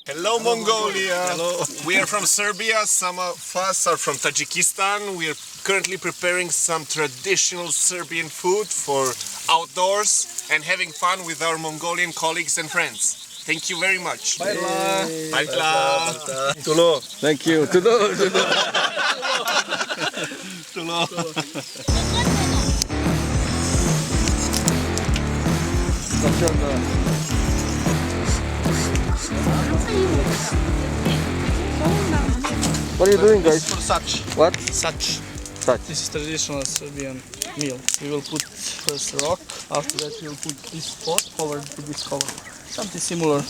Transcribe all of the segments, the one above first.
Hello, Mongolia. Hello. We are from Serbia. Some of us are from Tajikistan. We are currently preparing some traditional Serbian food for outdoors and having fun with our Mongolian colleagues and friends. Thank you very much. Baikla. Tulo. Thank you. Tulo. Tulo. What are you doing, guys? For such. What? Such. Such. This is traditional Serbian meal. We will put first rock. After that we will put this pot covered with this cover. Something similar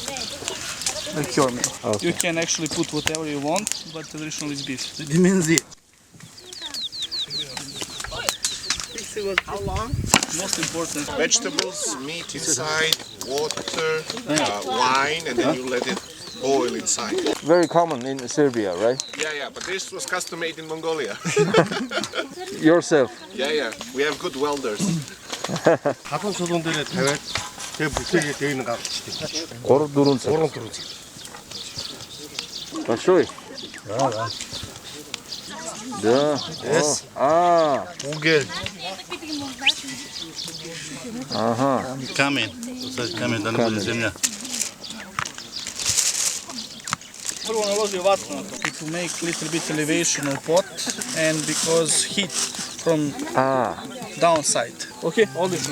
like your meal. Okay. You can actually put whatever you want, but traditional is beef. Dimenzije. How long? Most important. Vegetables, meat inside, water, wine, and then you let it boil inside. Very common in Serbia, right? Yeah, but this was custom made in Mongolia. Yourself. Yeah, we have good welders. 가끔 소동들의 대회 무색이 되어 있는 거 Город Durunca. 그런 그러지. Большой? Да. Yes. А, 우겔. ага. Kamen. Sad kamen da ne bude zemlja. Prvo naložio vatru na to. To make little bit elevation of pot and because heat from А, downside. Okay, all this.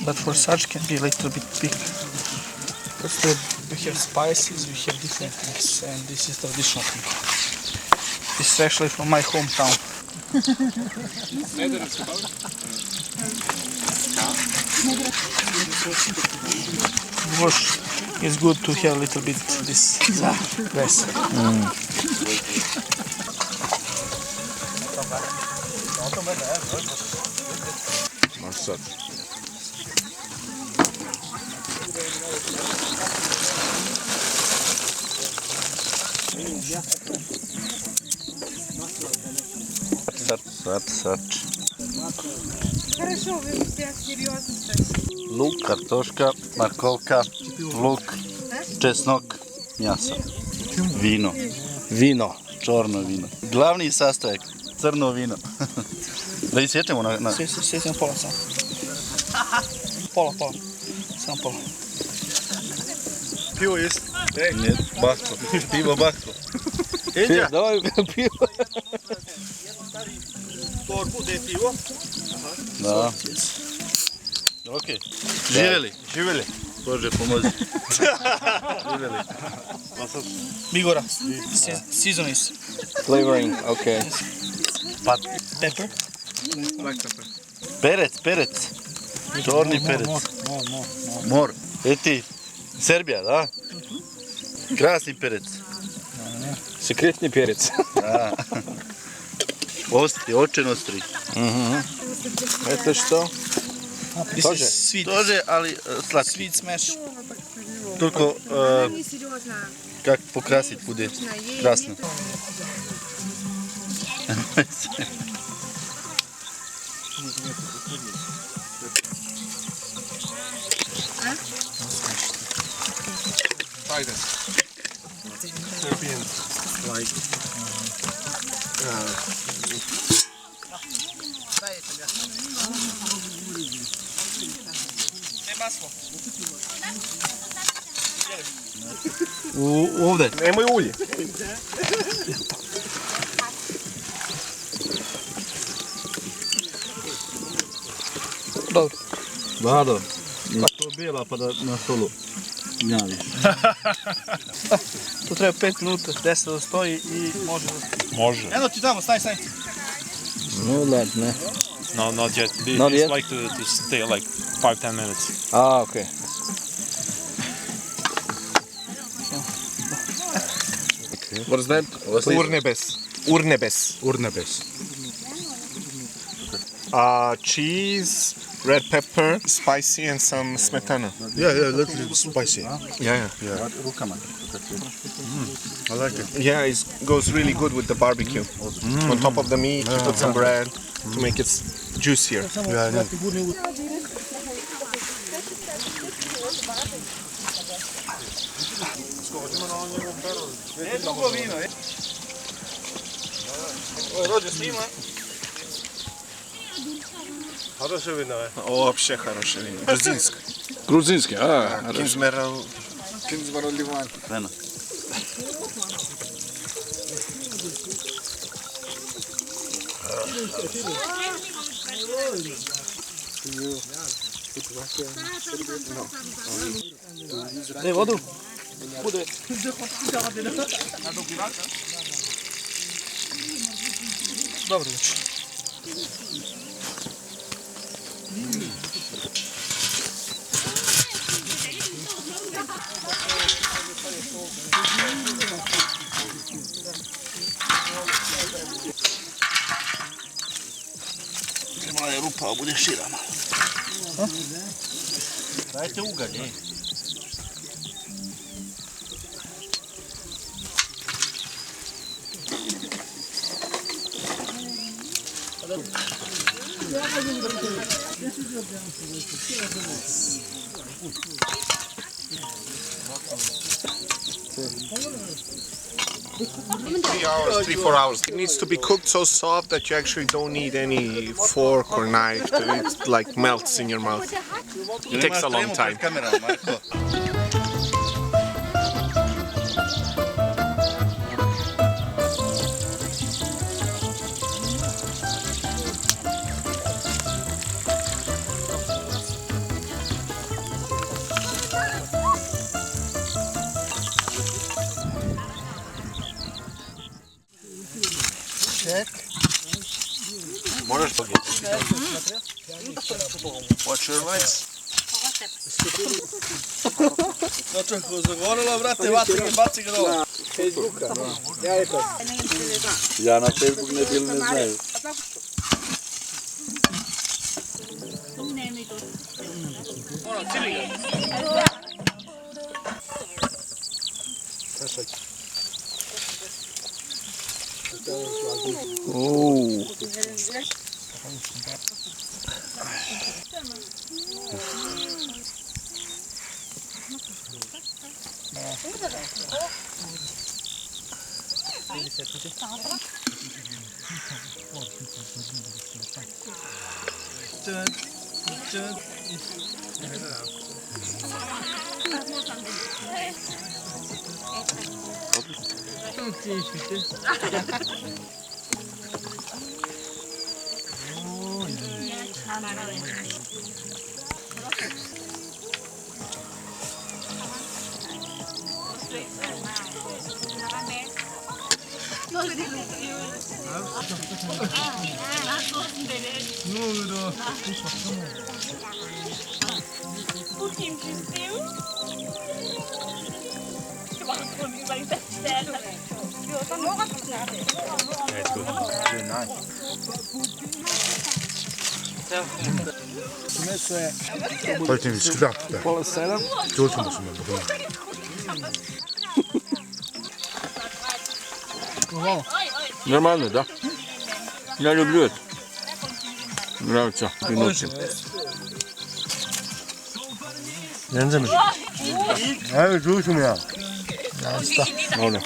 But for such can be a little bit big. Because we have spices, we have different things, and this is traditional thing. This is actually from my hometown. Wash is good to have a little bit this grass. može sad. Sad. Хорошо, вы все серьезно спросили. Luk, kartoška, markovka, luk, česnok, mjasa. Vino. Vino. Čorno vino. Glavni sastojak, crno vino. Da isječemo na... Sjećam pola samo. Pola. Samo pola. 피오 jest. Ne, bahto. Pivo bahto. Pivo, давай pivo. torbu de pivo. Da. Ok. Živjeli. Živjeli. Bože, pomozi. Živjeli. Migora. Season is Flavoring, okay. pepper. Perec. Čorni perec. Mor. Eti, Serbija, da? Krasni perec. Секретный перец. Da. Ostri, očen ostri. Это что? This Тоже? is sweet. Тоже, ali slatki. Sweet smash. Toliko Не серьезно. kak pokrasit bude krasno. Try this. Serbian, like, Ovdje. nemoj ulje. Dobro. Vlado, to bijela pa da na stolu njaviš. To treba 5 minuta, 10 da stoji i može da... Može. Eno ti tamo, stani. Ну ладно. No, not yet. Not It's yet? like to stay like 5-10 minutes. А, окей. What is that? Urnebes. Urnebes. Urnebes. Cheese, red pepper, spicy, and some smetana. Yeah, little spicy. Yeah, Rukama. I like it. yeah. It goes really good with the barbecue. On top of the meat, you put some bread to make it juicier. Yeah, I know. Хороше вино, Вообще хорошее вино. Грузинское. Грузинский, хорошо. Кинзмарал Ливан. Eno. Daj vodu. Dobro već. Mala je rupa, bude šira malo. Dajte ugalj, ej. Three, 4 hours. It needs to be cooked so soft that you actually don't need any fork or knife. It like melts in your mouth. It takes a long time. Kamera, Marko. Možeš pogledati. Watch your lights. Zagorelo, brate, baci ga dole. Ja na Facebook ne bil, ne znaju. Пойдем сюда. Pola 7. Чего мы сюда? Нормально, да? Я люблю это. Нравится. Виночек. 아유, 조심해야. Оля.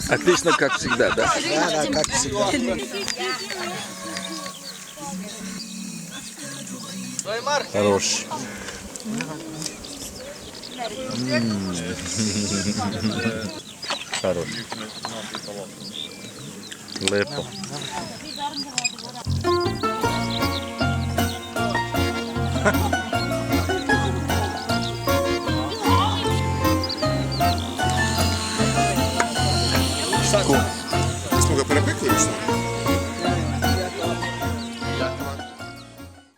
Отлично, как всегда, да? Как всегда. Хорош. Хорош. Lepo. Smo ga prepekli, što?